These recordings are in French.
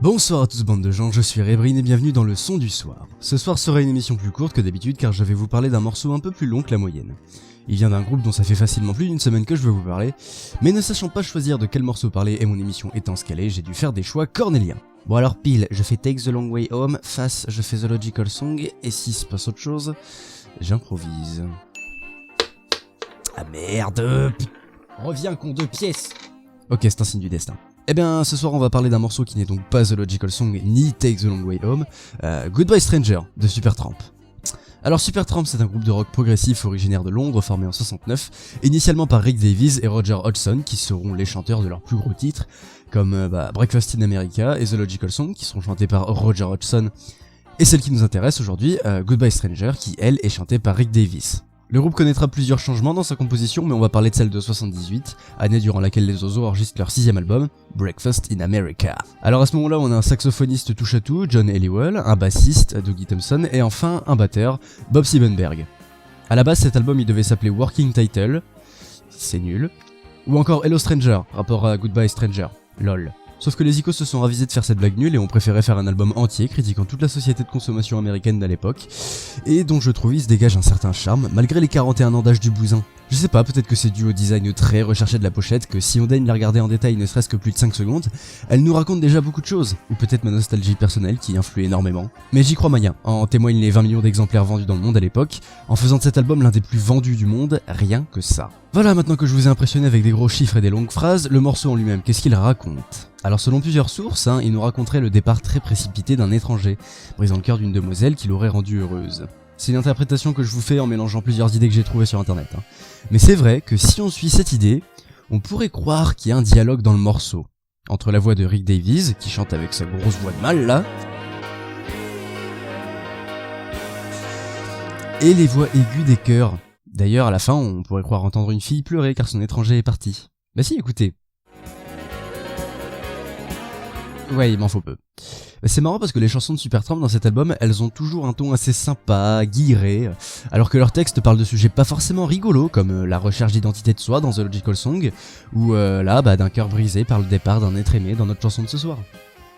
Bonsoir à tous bande de gens, je suis Rebrine et bienvenue dans le son du soir. Ce soir sera une émission plus courte que d'habitude car je vais vous parler d'un morceau un peu plus long que la moyenne. Il vient d'un groupe dont ça fait facilement plus d'une semaine que je veux vous parler, mais ne sachant pas choisir de quel morceau parler et mon émission étant ce qu'elle est, j'ai dû faire des choix cornéliens. Bon alors pile, je fais Take the Long Way Home, face je fais The Logical Song, et si se passe autre chose, j'improvise. Ah merde, reviens con deux pièces. Ok, c'est un signe du destin. Eh bien, ce soir on va parler d'un morceau qui n'est donc pas The Logical Song ni Take the Long Way Home, Goodbye Stranger de Supertramp. Alors Supertramp, c'est un groupe de rock progressif originaire de Londres formé en 69, initialement par Rick Davies et Roger Hodgson qui seront les chanteurs de leurs plus gros titres comme Breakfast in America et The Logical Song qui seront chantés par Roger Hodgson, et celle qui nous intéresse aujourd'hui, Goodbye Stranger, qui elle est chantée par Rick Davies. Le groupe connaîtra plusieurs changements dans sa composition, mais on va parler de celle de 78, année durant laquelle les Oiseaux enregistrent leur 6ème album, Breakfast in America. Alors à ce moment-là, on a un saxophoniste touche-à-tout, John Helliwell, un bassiste, Dougie Thompson, et enfin un batteur, Bob Siebenberg. À la base, cet album il devait s'appeler Working Title, c'est nul, ou encore Hello Stranger, rapport à Goodbye Stranger, lol. Sauf que les icônes se sont ravisés de faire cette blague nulle et ont préféré faire un album entier critiquant toute la société de consommation américaine d'à l'époque, et dont je trouve il se dégage un certain charme malgré les 41 ans d'âge du bousin. Je sais pas, peut-être que c'est dû au design très recherché de la pochette que si on daigne la regarder en détail ne serait-ce que plus de 5 secondes, elle nous raconte déjà beaucoup de choses, ou peut-être ma nostalgie personnelle qui influe énormément. Mais j'y crois moyen, en témoignent les 20 millions d'exemplaires vendus dans le monde à l'époque, en faisant de cet album l'un des plus vendus du monde, rien que ça. Voilà, maintenant que je vous ai impressionné avec des gros chiffres et des longues phrases, le morceau en lui-même, qu'est-ce qu'il raconte ? Alors selon plusieurs sources, il nous raconterait le départ très précipité d'un étranger, brisant le cœur d'une demoiselle qui l'aurait rendue heureuse. C'est une interprétation que je vous fais en mélangeant plusieurs idées que j'ai trouvées sur internet. Mais c'est vrai que si on suit cette idée, on pourrait croire qu'il y a un dialogue dans le morceau, entre la voix de Rick Davies, qui chante avec sa grosse voix de mâle là, et les voix aiguës des chœurs. D'ailleurs, à la fin, on pourrait croire entendre une fille pleurer car son étranger est parti. Bah si, écoutez. Ouais, il m'en faut peu. C'est marrant parce que les chansons de Supertramp dans cet album, elles ont toujours un ton assez sympa, guilleret, alors que leurs textes parlent de sujets pas forcément rigolos, comme la recherche d'identité de soi dans The Logical Song, ou d'un cœur brisé par le départ d'un être aimé dans notre chanson de ce soir.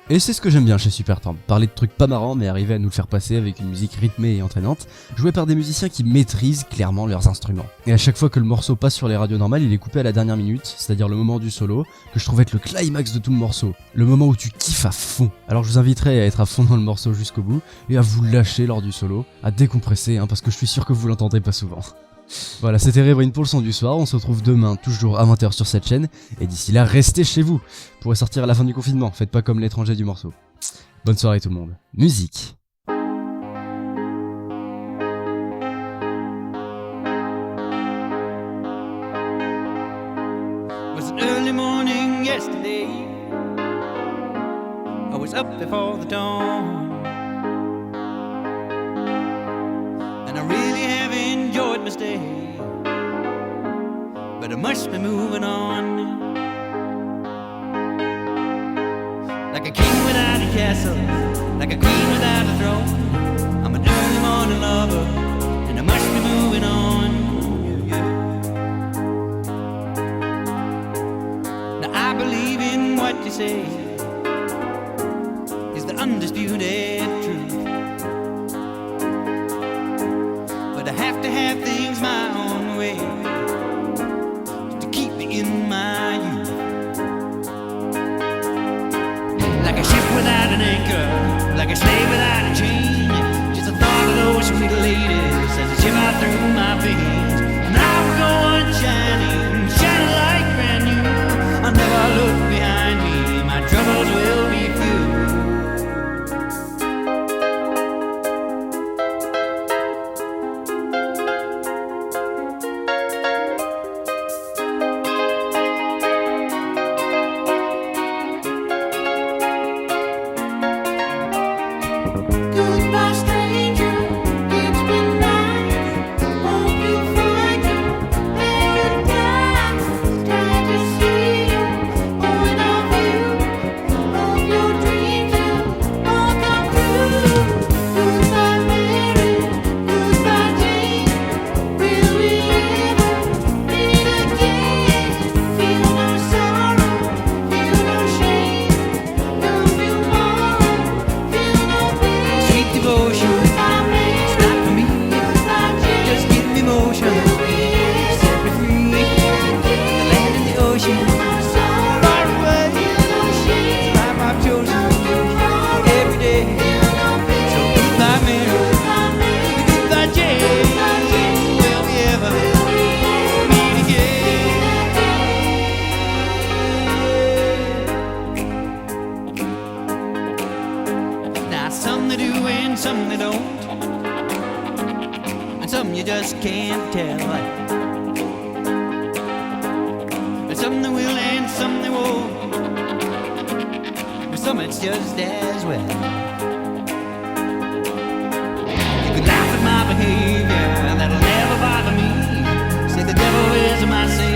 Et c'est ce que j'aime bien chez Supertramp, parler de trucs pas marrants mais arriver à nous le faire passer avec une musique rythmée et entraînante, jouée par des musiciens qui maîtrisent clairement leurs instruments. Et à chaque fois que le morceau passe sur les radios normales, il est coupé à la dernière minute, c'est-à-dire le moment du solo, que je trouve être le climax de tout le morceau, le moment où tu kiffes à fond. Alors je vous inviterai à être à fond dans le morceau jusqu'au bout, et à vous lâcher lors du solo, à décompresser, parce que je suis sûr que vous l'entendrez pas souvent. Voilà, c'était Rebrine pour le son du soir, on se retrouve demain toujours à 20h sur cette chaîne, et d'ici là, restez chez vous, pour sortir à la fin du confinement, faites pas comme l'étranger du morceau. Bonne soirée tout le monde. Musique. Was an early morning yesterday, I was up before the dawn, and I really have enjoyed my stay, but I must be moving on. Like a king without a castle, like a queen without a throne, I'm an early morning lover, and I must be moving on. Now I believe in what you say is the undisputed truth, but I have to have things my own way to keep me in my youth. Like a ship without an anchor, like a slave without a chain, just the thought of those sweet ladies as they shiver through my veins. And I will go on shining, shining like brand new. I'll never look behind me, my troubles will be few. Goodbye, stranger. It's been nice. Hope you find some they do and some they don't, and some you just can't tell. And some they will and some they won't, and some it's just as well. You could laugh at my behavior, that'll never bother me. Say the devil is my savior.